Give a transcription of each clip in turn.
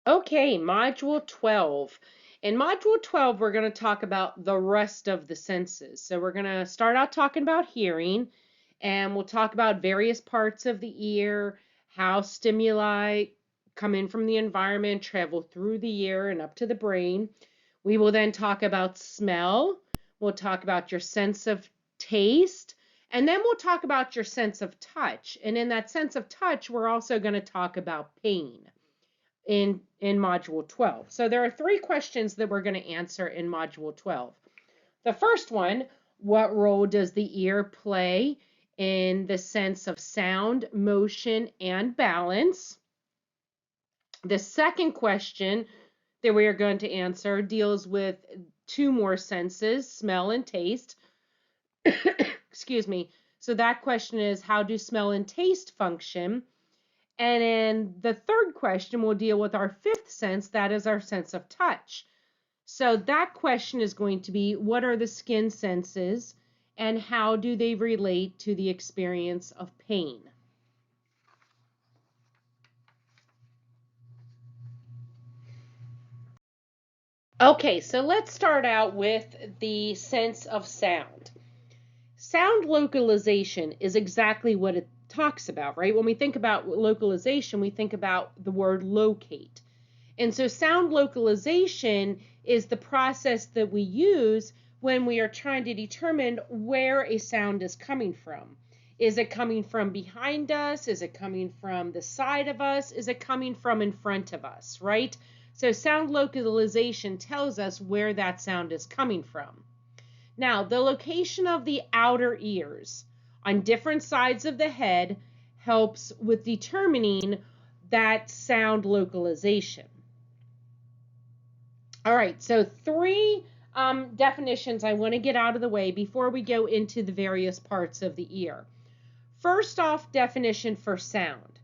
Okay, Module 12. In Module 12, we're going to talk about the rest of the senses. So we're going to start out talking about hearing, and we'll talk about various parts of the ear, how stimuli come in from the environment, travel through the ear and up to the brain. We will then talk about smell. We'll talk about your sense of taste, and then we'll talk about your sense of touch. And in that sense of touch, we're also going to talk about pain in Module 12. So there are three questions that we're going to answer in Module 12. The first one, what role does the ear play in the sense of sound, motion, and balance? The second question that we are going to answer deals with two more senses, smell and taste. Excuse me. So that question is, how do smell and taste function? And then the third question will deal with our fifth sense, that is our sense of touch. So that question is going to be, what are the skin senses and how do they relate to the experience of pain? Okay, so let's start out with the sense of sound. Sound localization is exactly what it talks about, right? When we think about localization, we think about the word locate. And so sound localization is the process that we use when we are trying to determine where a sound is coming from. Is it coming from behind us? Is it coming from the side of us? Is it coming from in front of us, right? So sound localization tells us where that sound is coming from. Now, the location of the outer ears on different sides of the head helps with determining that sound localization. All right, so three definitions I want to get out of the way before we go into the various parts of the ear. First off, definition for sound.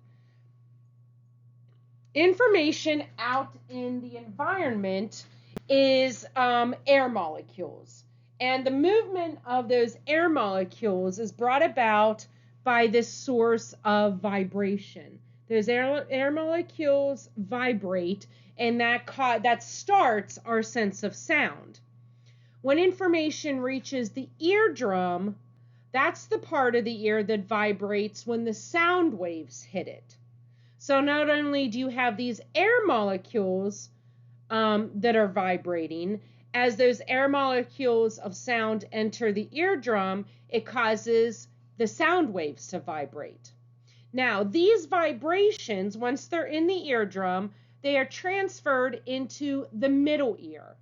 Information out in the environment is air molecules. And the movement of those air molecules is brought about by this source of vibration. Those air molecules vibrate, and that starts our sense of sound. When information reaches the eardrum, that's the part of the ear that vibrates when the sound waves hit it. So not only do you have these air molecules that are vibrating, as those air molecules of sound enter the eardrum, it causes the sound waves to vibrate. Now, these vibrations, once they're in the eardrum, they are transferred into the middle ear.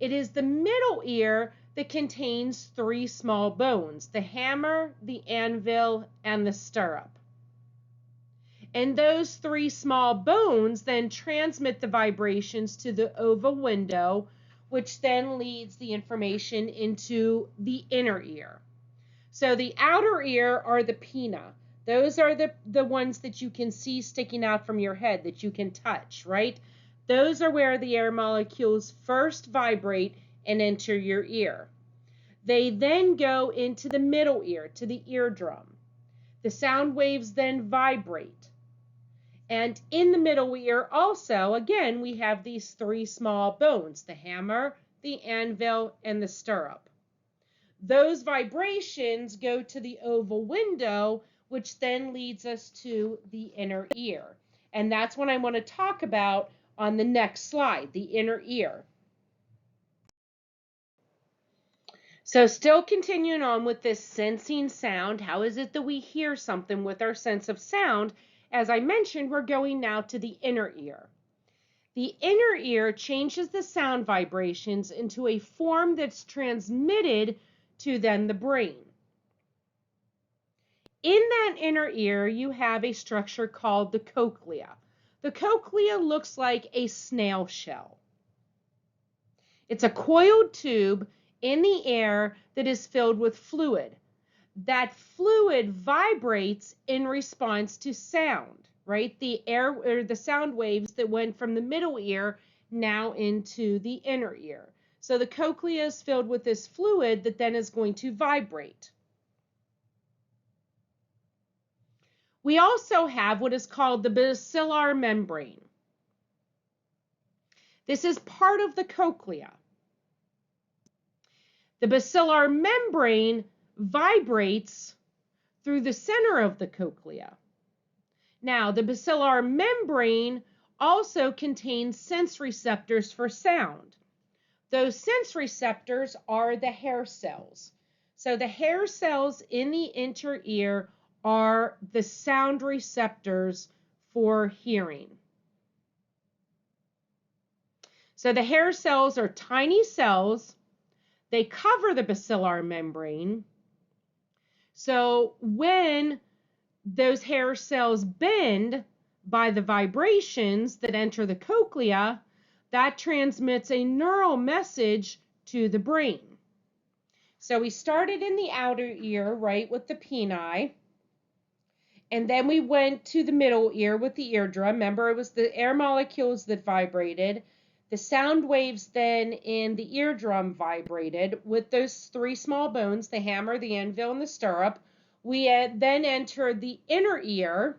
It is the middle ear that contains three small bones, the hammer, the anvil, and the stirrup. And those three small bones then transmit the vibrations to the oval window, which then leads the information into the inner ear. So the outer ear are the pinna. Those are the ones that you can see sticking out from your head that you can touch, right? Those are where the air molecules first vibrate and enter your ear. They then go into the middle ear, to the eardrum. The sound waves then vibrate. And in the middle ear also, again, we have these three small bones, the hammer, the anvil, and the stirrup. Those vibrations go to the oval window, which then leads us to the inner ear. And that's what I want to talk about on the next slide, the inner ear. So still continuing on with this sensing sound, how is it that we hear something with our sense of sound? As I mentioned, we're going now to the inner ear. The inner ear changes the sound vibrations into a form that's transmitted to then the brain. In that inner ear, you have a structure called the cochlea. The cochlea looks like a snail shell. It's a coiled tube in the air that is filled with fluid. That fluid vibrates in response to sound, right? The air or the sound waves that went from the middle ear now into the inner ear. So the cochlea is filled with this fluid that then is going to vibrate. We also have what is called the basilar membrane. This is part of the cochlea. The basilar membrane vibrates through the center of the cochlea. Now, the basilar membrane also contains sense receptors for sound. Those sense receptors are the hair cells. So the hair cells in the inner ear are the sound receptors for hearing. So the hair cells are tiny cells. They cover the basilar membrane. So when those hair cells bend by the vibrations that enter the cochlea, that transmits a neural message to the brain. So we started in the outer ear, right, with the peni, and then we went to the middle ear with the eardrum. Remember, it was the air molecules that vibrated. The sound waves then in the eardrum vibrated with those three small bones, the hammer, the anvil, and the stirrup. We then entered the inner ear.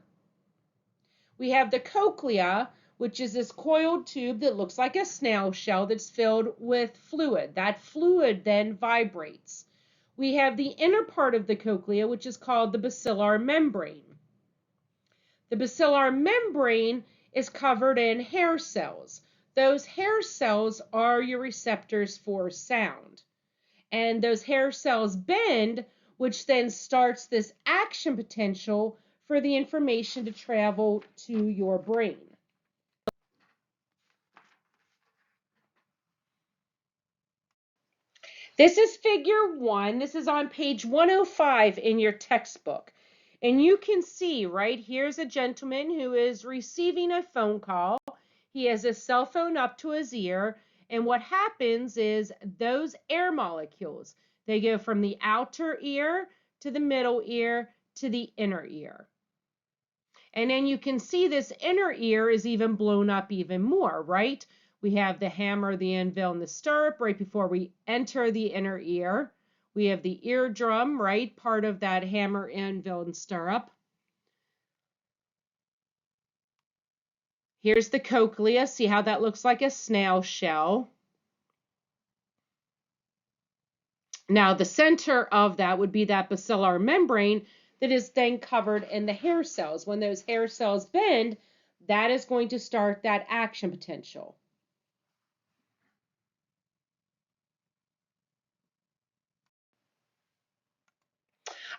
We have the cochlea, which is this coiled tube that looks like a snail shell that's filled with fluid. That fluid then vibrates. We have the inner part of the cochlea, which is called the basilar membrane. The basilar membrane is covered in hair cells. Those hair cells are your receptors for sound. And those hair cells bend, which then starts this action potential for the information to travel to your brain. This is figure 1. This is on page 105 in your textbook. And you can see, right, here's a gentleman who is receiving a phone call. He has his cell phone up to his ear. And what happens is those air molecules, they go from the outer ear to the middle ear to the inner ear. And then you can see this inner ear is even blown up even more, right? We have the hammer, the anvil, and the stirrup right before we enter the inner ear. We have the eardrum, right? Part of that hammer, anvil, and stirrup. Here's the cochlea. See how that looks like a snail shell. Now, the center of that would be that basilar membrane that is then covered in the hair cells. When those hair cells bend, that is going to start that action potential.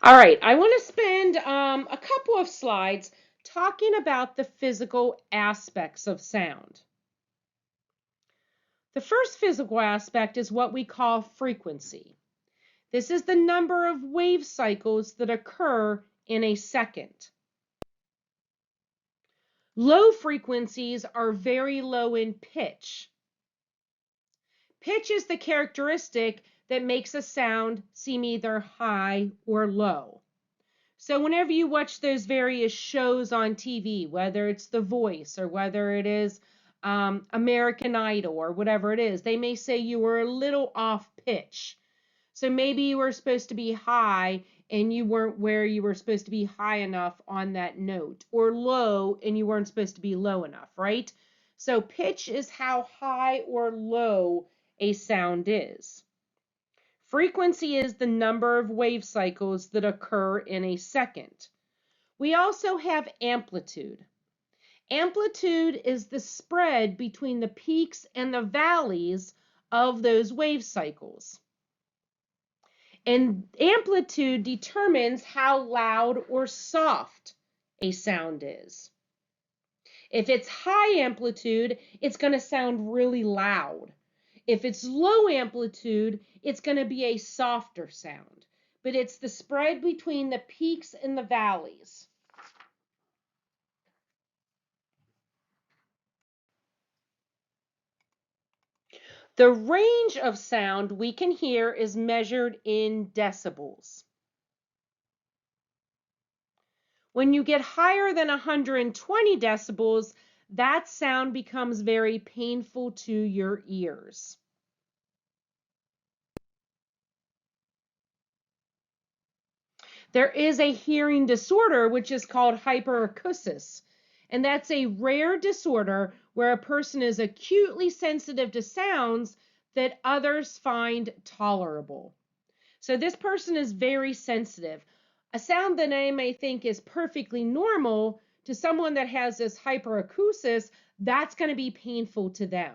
All right, I want to spend a couple of slides talking about the physical aspects of sound. The first physical aspect is what we call frequency. This is the number of wave cycles that occur in a second. Low frequencies are very low in pitch. Pitch is the characteristic that makes a sound seem either high or low. So whenever you watch those various shows on TV, whether it's The Voice or whether it is American Idol or whatever it is, they may say you were a little off pitch. So maybe you were supposed to be high and you weren't where you were supposed to be high enough on that note, or low and you weren't supposed to be low enough, right? So pitch is how high or low a sound is. Frequency is the number of wave cycles that occur in a second. We also have amplitude. Amplitude is the spread between the peaks and the valleys of those wave cycles. And amplitude determines how loud or soft a sound is. If it's high amplitude, it's going to sound really loud. If it's low amplitude, it's going to be a softer sound. But it's the spread between the peaks and the valleys. The range of sound we can hear is measured in decibels. When you get higher than 120 decibels, that sound becomes very painful to your ears. There is a hearing disorder which is called hyperacusis, And that's a rare disorder where a person is acutely sensitive to sounds that others find tolerable. So this person is very sensitive. A sound that I may think is perfectly normal to someone that has this hyperacusis, that's going to be painful to them.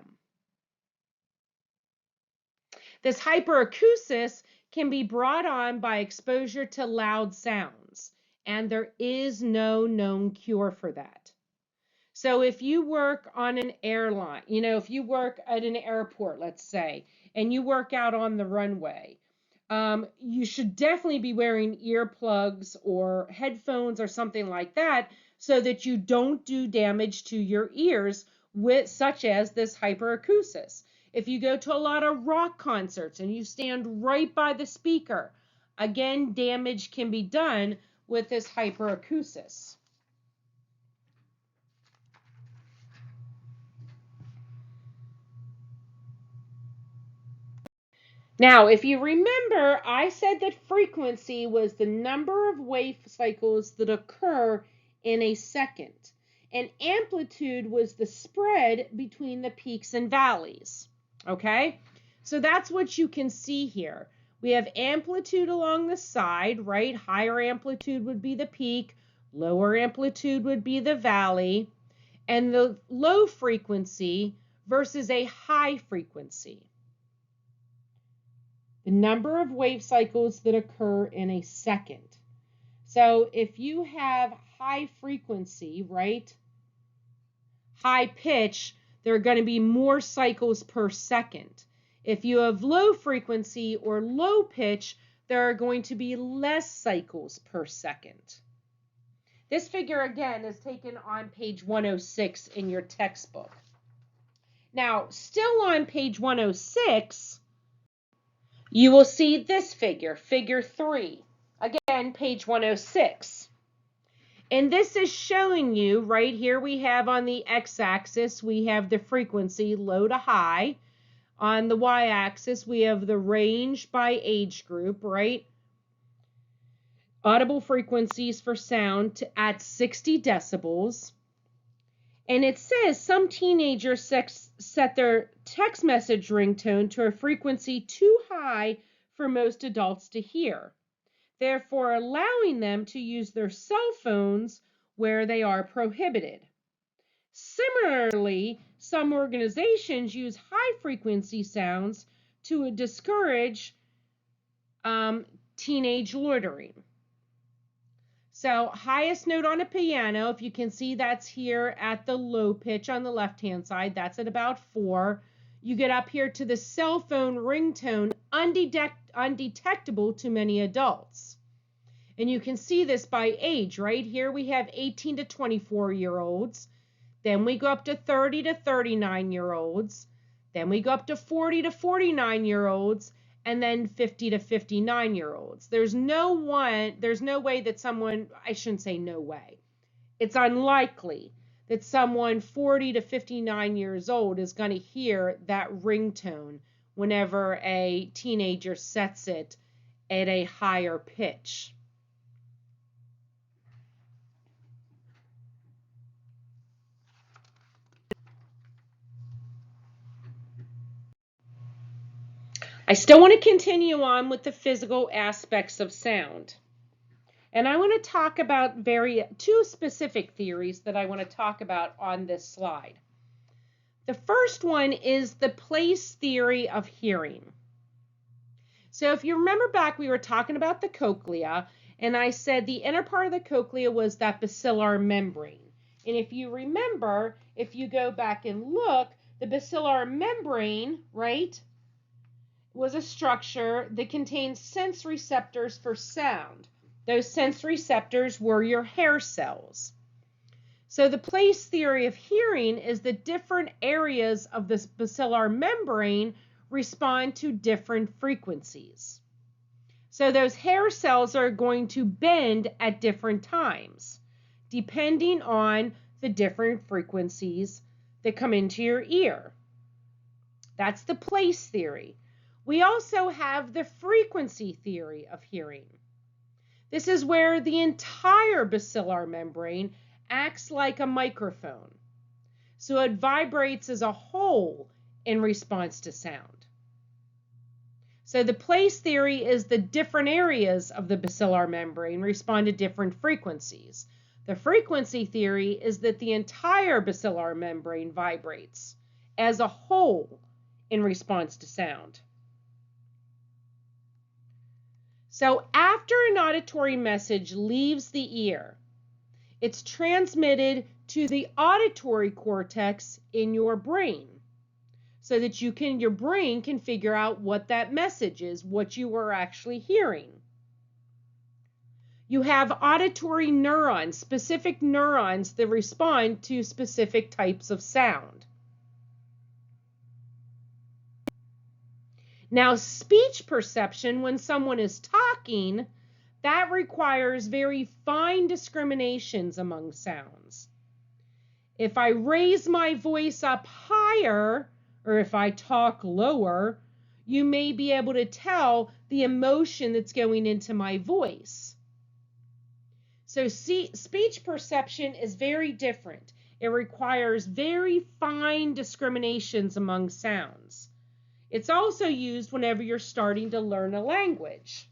This hyperacusis can be brought on by exposure to loud sounds, and there is no known cure for that. So if you work on an airline, if you work at an airport, let's say, and you work out on the runway, you should definitely be wearing earplugs or headphones or something like that so that you don't do damage to your ears such as this hyperacusis. If you go to a lot of rock concerts and you stand right by the speaker, again, damage can be done with this hyperacusis. Now, if you remember, I said that frequency was the number of wave cycles that occur in a second, and amplitude was the spread between the peaks and valleys. Okay, so that's what you can see here. We have amplitude along the side, right? Higher amplitude would be the peak, lower amplitude would be the valley, and the low frequency versus a high frequency. The number of wave cycles that occur in a second. So if you have high frequency, right, high pitch, there are going to be more cycles per second. If you have low frequency or low pitch, there are going to be less cycles per second. This figure, again, is taken on page 106 in your textbook. Now, still on page 106, you will see this figure, figure 3, again, page 106. And this is showing you, right here we have on the x-axis, we have the frequency, low to high. On the y-axis, we have the range by age group, right? Audible frequencies for sound at 60 decibels. And it says some teenagers set their text message ringtone to a frequency too high for most adults to hear, therefore allowing them to use their cell phones where they are prohibited. Similarly, some organizations use high-frequency sounds to discourage teenage loitering. So highest note on a piano, if you can see, that's here at the low pitch on the left-hand side. That's at about 4. You get up here to the cell phone ringtone, undetectable to many adults. And you can see this by age, right? Here we have 18 to 24-year-olds. Then we go up to 30 to 39-year-olds. Then we go up to 40 to 49-year-olds. And then 50 to 59-year-olds. There's no way that someone, I shouldn't say no way, it's unlikely that someone 40 to 59 years old is going to hear that ringtone whenever a teenager sets it at a higher pitch. I still want to continue on with the physical aspects of sound. And I want to talk about two specific theories that I want to talk about on this slide. The first one is the place theory of hearing. So if you remember back, we were talking about the cochlea, and I said the inner part of the cochlea was that basilar membrane. And if you remember, if you go back and look, the basilar membrane, right, was a structure that contained sense receptors for sound. Those sense receptors were your hair cells. So the place theory of hearing is that different areas of this basilar membrane respond to different frequencies. So those hair cells are going to bend at different times, depending on the different frequencies that come into your ear. That's the place theory. We also have the frequency theory of hearing. This is where the entire basilar membrane acts like a microphone. So it vibrates as a whole in response to sound. So the place theory is the different areas of the basilar membrane respond to different frequencies. The frequency theory is that the entire basilar membrane vibrates as a whole in response to sound. So after an auditory message leaves the ear, it's transmitted to the auditory cortex in your brain so that your brain can figure out what that message is, what you were actually hearing. You have auditory neurons, specific neurons that respond to specific types of sound. Now, speech perception, when someone is talking, that requires very fine discriminations among sounds. If I raise my voice up higher, or if I talk lower, you may be able to tell the emotion that's going into my voice. So speech perception is very different. It requires very fine discriminations among sounds. It's also used whenever you're starting to learn a language.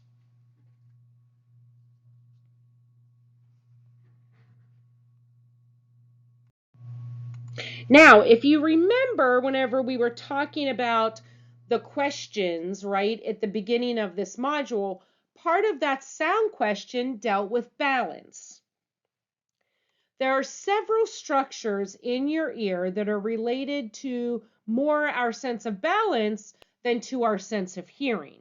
Now, if you remember, whenever we were talking about the questions, right, at the beginning of this module, part of that sound question dealt with balance. There are several structures in your ear that are related to more our sense of balance than to our sense of hearing.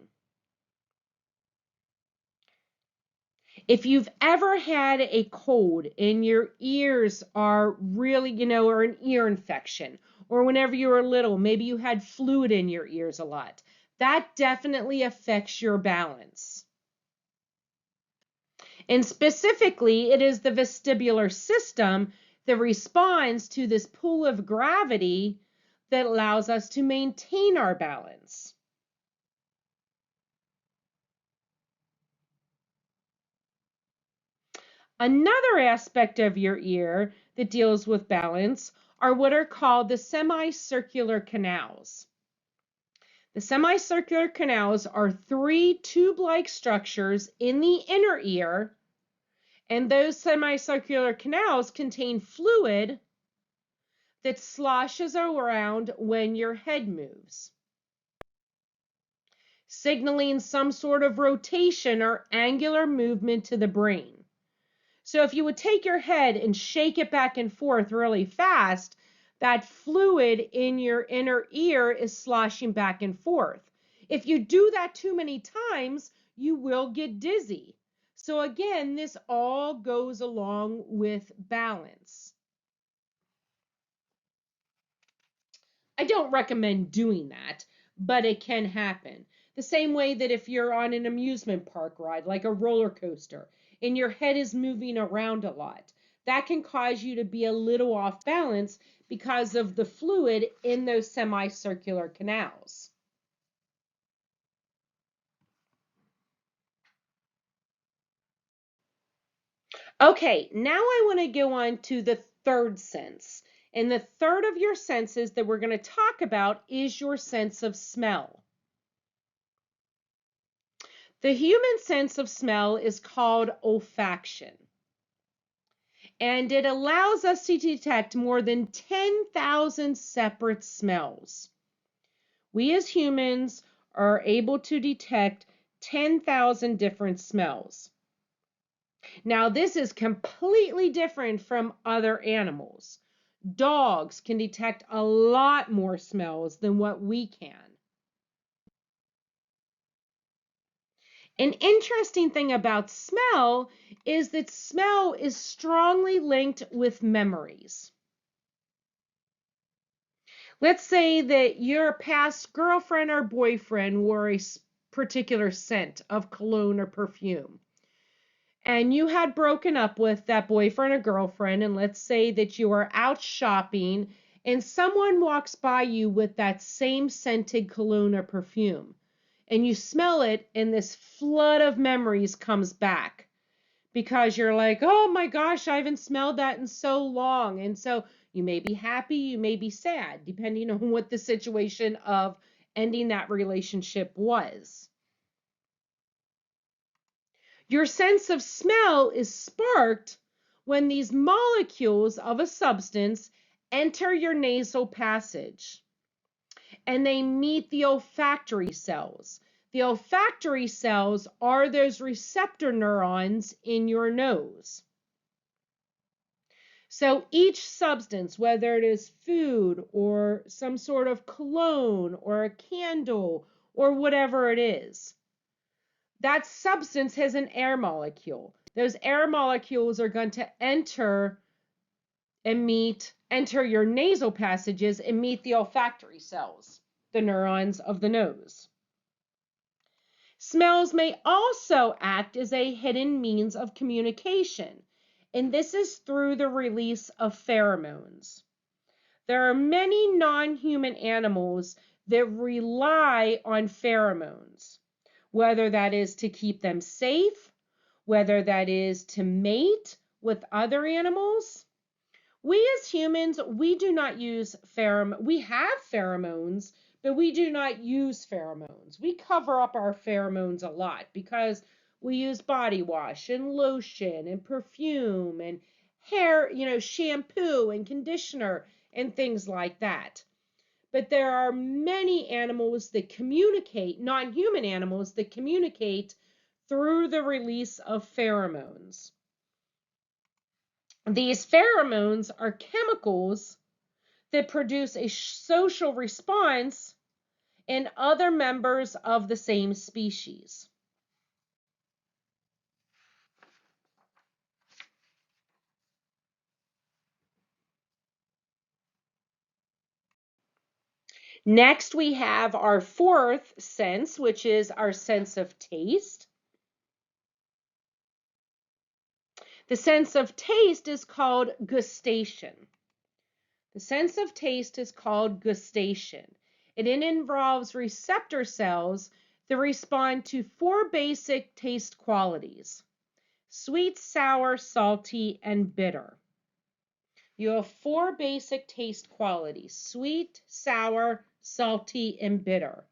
If you've ever had a cold and your ears are really, or an ear infection, or whenever you were little, maybe you had fluid in your ears a lot, that definitely affects your balance. And specifically, it is the vestibular system that responds to this pull of gravity that allows us to maintain our balance. Another aspect of your ear that deals with balance are what are called the semicircular canals. The semicircular canals are three tube-like structures in the inner ear, and those semicircular canals contain fluid that sloshes around when your head moves, signaling some sort of rotation or angular movement to the brain. So if you would take your head and shake it back and forth really fast, that fluid in your inner ear is sloshing back and forth. If you do that too many times, you will get dizzy. So again, this all goes along with balance. I don't recommend doing that, but it can happen. The same way that if you're on an amusement park ride, like a roller coaster, and your head is moving around a lot, that can cause you to be a little off balance because of the fluid in those semicircular canals. Okay, now I want to go on to the third sense. And the third of your senses that we're going to talk about is your sense of smell. The human sense of smell is called olfaction, and it allows us to detect more than 10,000 separate smells. We as humans are able to detect 10,000 different smells. Now, this is completely different from other animals. Dogs can detect a lot more smells than what we can. An interesting thing about smell is that smell is strongly linked with memories. Let's say that your past girlfriend or boyfriend wore a particular scent of cologne or perfume, and you had broken up with that boyfriend or girlfriend, and let's say that you are out shopping and someone walks by you with that same scented cologne or perfume, and you smell it and this flood of memories comes back because you're like, oh my gosh, I haven't smelled that in so long. And so you may be happy, you may be sad, depending on what the situation of ending that relationship was. Your sense of smell is sparked when these molecules of a substance enter your nasal passage and they meet the olfactory cells. The olfactory cells are those receptor neurons in your nose. So each substance, whether it is food or some sort of cologne or a candle or whatever it is, that substance has an air molecule. Those air molecules are going to enter your nasal passages and meet the olfactory cells, the neurons of the nose. Smells may also act as a hidden means of communication, and this is through the release of pheromones. There are many non-human animals that rely on pheromones, whether that is to keep them safe, whether that is to mate with other animals. We as humans, we do not use pheromones. We have pheromones, but we do not use pheromones. We cover up our pheromones a lot because we use body wash and lotion and perfume and hair, shampoo and conditioner and things like that. But there are many animals that communicate, non-human animals that communicate through the release of pheromones. These pheromones are chemicals that produce a social response in other members of the same species. Next, we have our fourth sense, which is our sense of taste. The sense of taste is called gustation. The sense of taste is called gustation. It involves receptor cells that respond to 4 basic taste qualities: sweet, sour, salty, and bitter. You have 4 basic taste qualities: sweet, sour, salty, and bitter.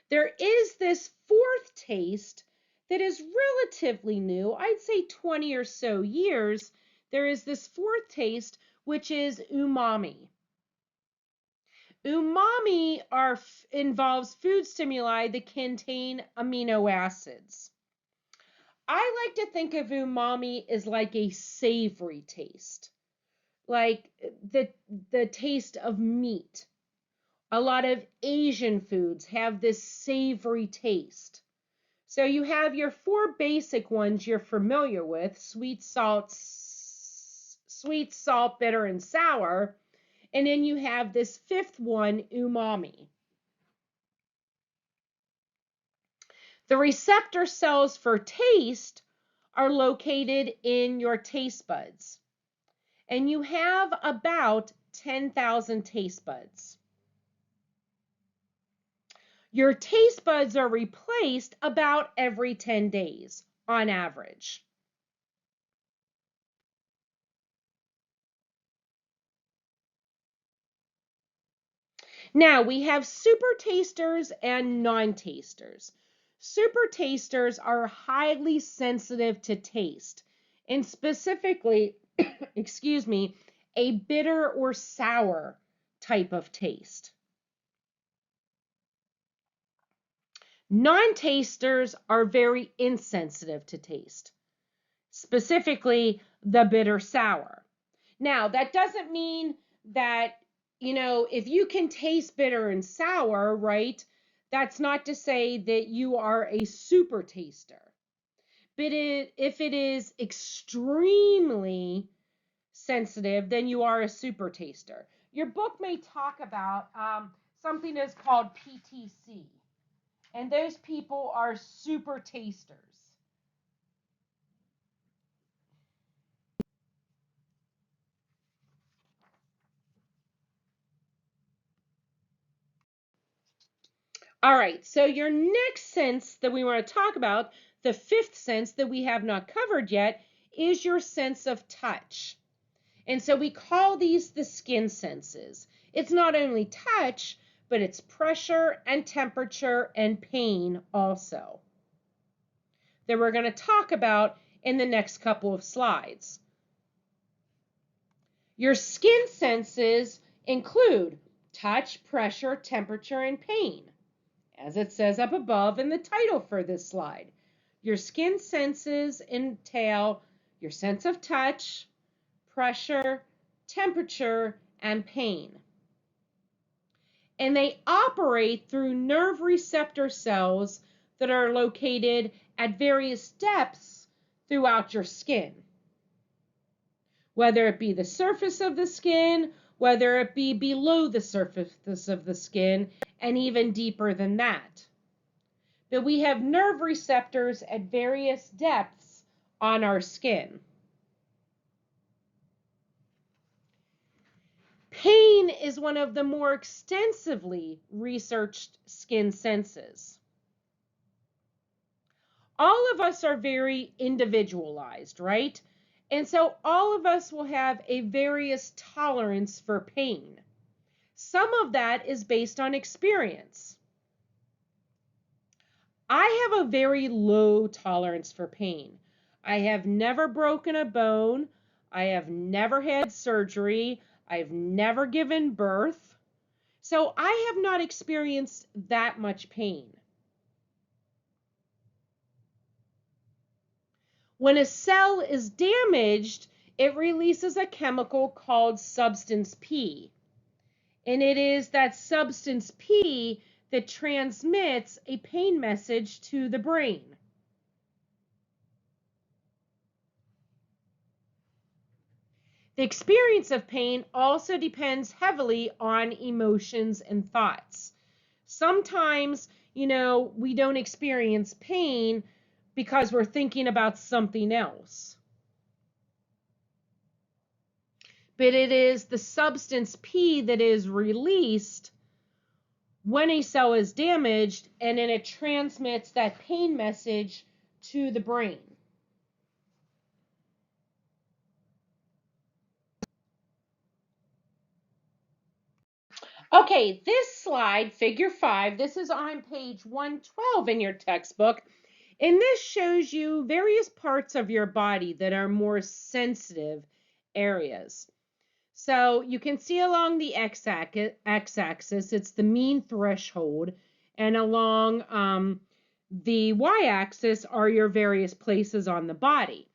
There is this 4th taste that is relatively new. I'd say 20 or so years. There is this 4th taste, which is umami. Umami involves food stimuli that contain amino acids. I like to think of umami as like a savory taste, like the taste of meat. A lot of Asian foods have this savory taste. So you have your 4 basic ones you're familiar with: sweet, salt, bitter, and sour. And then you have this 5th one, umami. The receptor cells for taste are located in your taste buds. And you have about 10,000 taste buds. Your taste buds are replaced about every 10 days on average. Now we have super tasters and non-tasters. Super tasters are highly sensitive to taste, and specifically, excuse me, a bitter or sour type of taste. Non-tasters are very insensitive to taste, specifically the bitter sour. Now, that doesn't mean that, if you can taste bitter and sour, right, that's not to say that you are a super taster. But if it is extremely sensitive, then you are a super taster. Your book may talk about something that's called PTC. And those people are super tasters. All right, so your next sense that we want to talk about, the fifth sense that we have not covered yet is your sense of touch. And so we call these the skin senses. It's not only touch, but it's pressure and temperature and pain also, that we're going to talk about in the next couple of slides. Your skin senses include touch, pressure, temperature, and pain, as it says up above in the title for this slide. Your skin senses entail your sense of touch, pressure, temperature, and pain. And they operate through nerve receptor cells that are located at various depths throughout your skin. Whether it be the surface of the skin, whether it be below the surface of the skin, and even deeper than that. But we have nerve receptors at various depths on our skin. Pain is one of the more extensively researched skin senses. All of us are very individualized, right? And so all of us will have a various tolerance for pain. Some of that is based on experience. I have a very low tolerance for pain. I have never broken a bone. I have never had surgery. I've never given birth. So I have not experienced that much pain. When a cell is damaged, it releases a chemical called substance P. And it is that substance P that transmits a pain message to the brain. The experience of pain also depends heavily on emotions and thoughts. Sometimes, we don't experience pain because we're thinking about something else. But it is the substance P that is released when a cell is damaged, and then it transmits that pain message to the brain. Okay, this slide, figure 5, this is on page 112 in your textbook, and this shows you various parts of your body that are more sensitive areas. So you can see along the x-axis, it's the mean threshold, and along the y-axis are your various places on the body.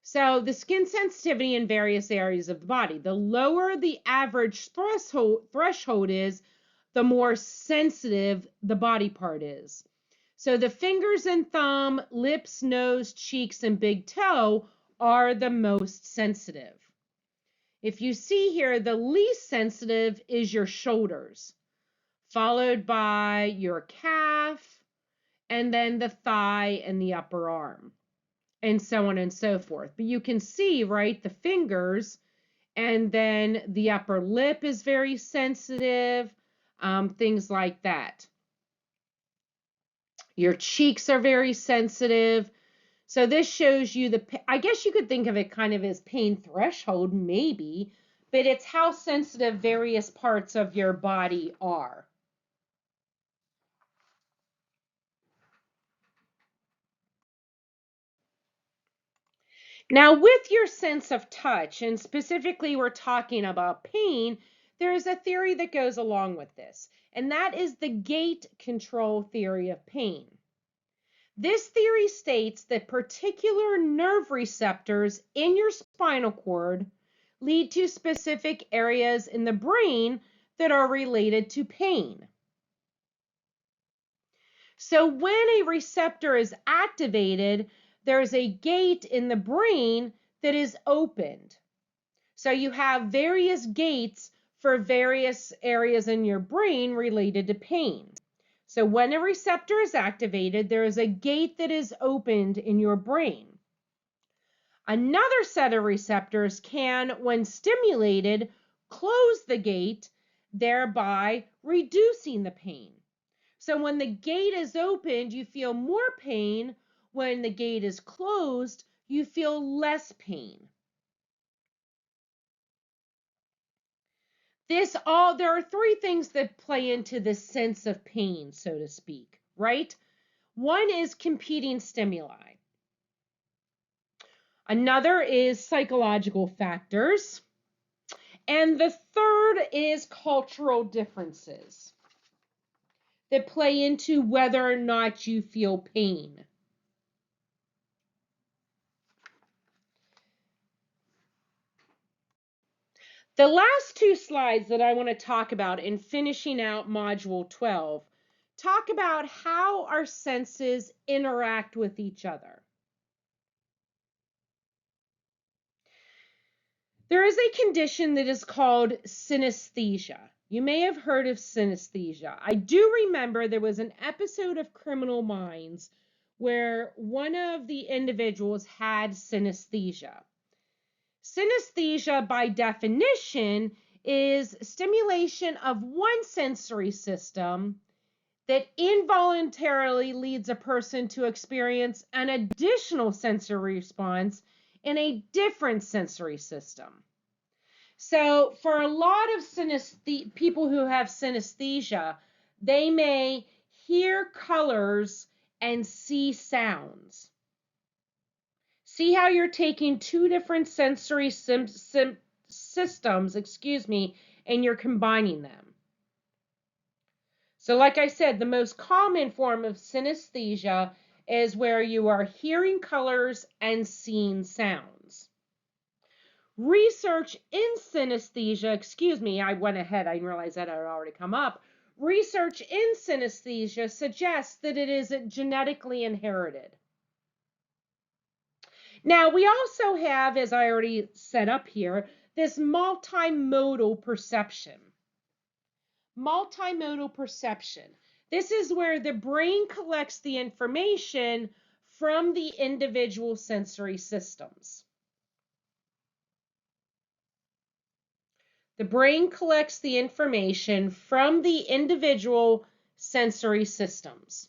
So the skin sensitivity in various areas of the body. The lower the average threshold is, the more sensitive the body part is. So the fingers and thumb, lips, nose, cheeks, and big toe are the most sensitive. If you see here, the least sensitive is your shoulders, followed by your calf, and then the thigh and the upper arm, and so on and so forth. But you can see, right, the fingers, and then the upper lip is very sensitive, things like that. Your cheeks are very sensitive. So this shows you I guess you could think of it kind of as pain threshold, maybe, but it's how sensitive various parts of your body are. Now, with your sense of touch, and specifically we're talking about pain, there is a theory that goes along with this, and that is the gate control theory of pain. This theory states that particular nerve receptors in your spinal cord lead to specific areas in the brain that are related to pain. So when a receptor is activated, there's a gate in the brain that is opened. So you have various gates for various areas in your brain related to pain. So when a receptor is activated, there is a gate that is opened in your brain. Another set of receptors can, when stimulated, close the gate, thereby reducing the pain. So when the gate is opened, you feel more pain. when the gate is closed, you feel less pain. There are three things that play into this sense of pain, so to speak, right? One is competing stimuli. Another is psychological factors. And the third is cultural differences that play into whether or not you feel pain. The last two slides that I want to talk about in finishing out Module 12 talk about how our senses interact with each other. There is a condition that is called synesthesia. You may have heard of synesthesia. I do remember there was an episode of Criminal Minds where one of the individuals had synesthesia. Synesthesia, by definition, is stimulation of one sensory system that involuntarily leads a person to experience an additional sensory response in a different sensory system. So for a lot of people who have synesthesia, they may hear colors and see sounds. See how you're taking two different sensory systems, and you're combining them. So like I said, the most common form of synesthesia is where you are hearing colors and seeing sounds. Research in synesthesia, I went ahead, I realized that had already come up. Research in synesthesia suggests that it is genetically inherited. Now, we also have, as I already set up here, this multimodal perception. Multimodal perception. This is where the brain collects the information from the individual sensory systems. The brain collects the information from the individual sensory systems.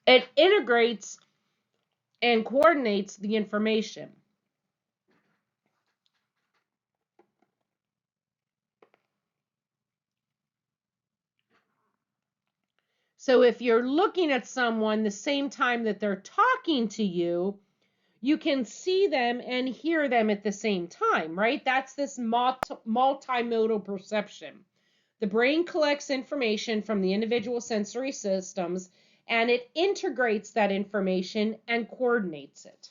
It integrates and coordinates the information. So if you're looking at someone the same time that they're talking to you, you can see them and hear them at the same time, right? That's this multimodal perception. The brain collects information from the individual sensory systems, and it integrates that information and coordinates it.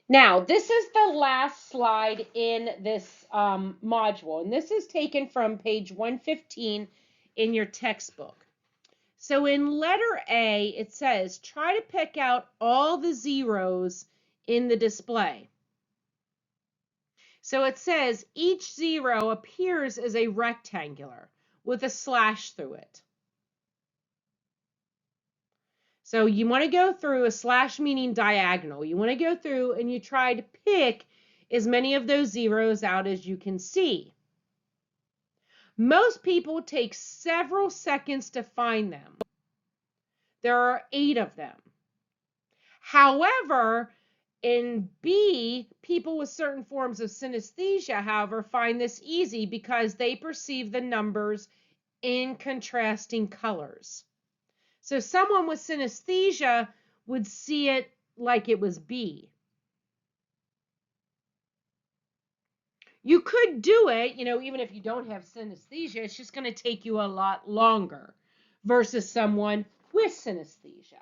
Now, this is the last slide in this module, and this is taken from page 115 in your textbook. So in letter A, it says, try to pick out all the zeros in the display. So it says each zero appears as a rectangular with a slash through it. So you want to go through, a slash meaning diagonal. You want to go through and you try to pick as many of those zeros out as you can see. Most people take several seconds to find them. There are 8 of them. However, in B, people with certain forms of synesthesia, however, find this easy because they perceive the numbers in contrasting colors. So someone with synesthesia would see it like it was B. You could do it, even if you don't have synesthesia, it's just going to take you a lot longer versus someone with synesthesia.